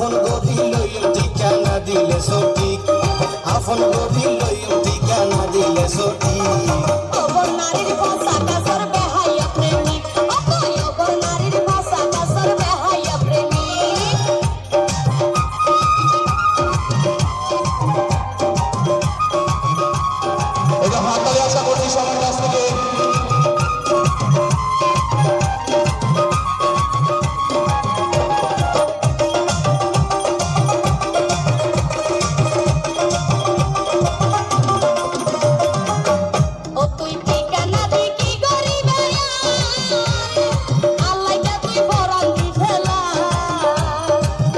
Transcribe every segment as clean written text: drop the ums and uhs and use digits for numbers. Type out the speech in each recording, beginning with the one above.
আপন গদি লইম ঠিকানা দিলে সঠিক আপন গদি লইম ঠিকানা দিলে সঠিক অবর নারীর ভাষা কাসর বেহাইয়া প্রেমিক অবর নারীর ভাষা কাসর বেহাইয়া প্রেমিক এটা হাততালি আশা করছি সবার কাছ থেকে। ও তুই ঠিকানা দি কি গরিবে আল্লাহ যা তুই পরান দি ফেলা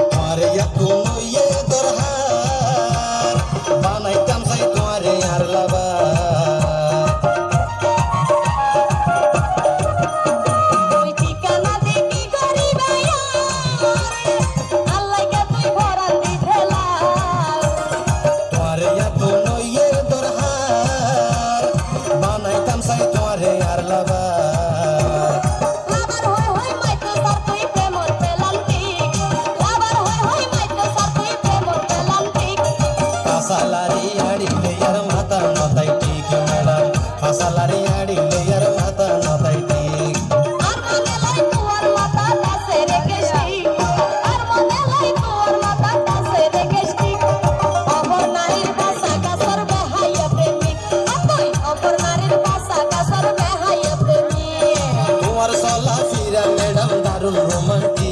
তোমারে এখন ইয়ে দরহার বানাইতাম চাই তোমারে আর লাবা তুই ঠিকানা দি কি গরিবে আল্লাহ যা তুই পরান দি ফেলা তোমারে এখন ইয়ে দরহার বানাইতাম চাই তোমারে আর লাবা লাবার হই মাইতো সার তুই প্রেমর পেলান্তিক লাবার হই মাইতো সার তুই প্রেমর পেলান্তিক ফাসালারি আড়িলে আর মাথা নতাই ঠিক ম্যাডাম ফাসালারি আড়িলে আর মাথা নতাই ঠিক আর মনে লাই তোর মাথা কাছে রেখেছি আর মনে লাই তোর মাথা কাছে রেখেছি অপর নারীর ভাষা কাসর বেহাইয়া প্রেমিক তুই অপর নারীর ভাষা কাসর বেহাইয়া প্রেমিক তোমার চলা ফিরা ম্যাডাম দারুণ রোমান্টিক